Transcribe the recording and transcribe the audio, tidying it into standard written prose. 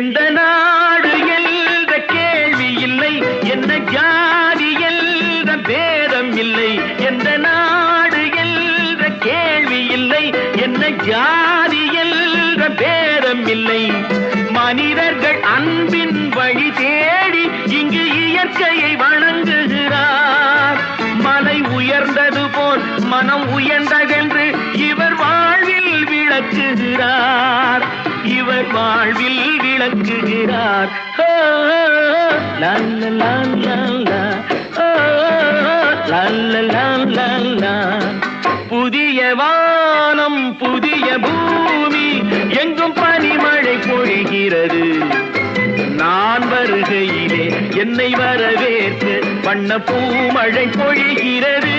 எந்த நாடு என்ற கேள்வி இல்லை, என்ன ஜாதி என்ற பேதம் இல்லை. எந்த நாடு என்ற கேள்வி இல்லை, என்ன ஜாதி என்ற பேதம் இல்லை. மனிதர்கள் அன்பின் வழி தேடி இங்கு இயற்கையை வணங்குகிறார். மலை உயர்ந்தது போல் மனம் உயர்ந்ததென்று இவர் வாழ்வில் விளக்குகிறார். இவர் வாழ்வில் விளக்குகிறார். புதிய வானம் புதிய பூமி எங்கும் பனிமழை பொழிகிறது. நான் வருகையிலே என்னை வரவேற்று வண்ண பூமழை பொழிகிறது.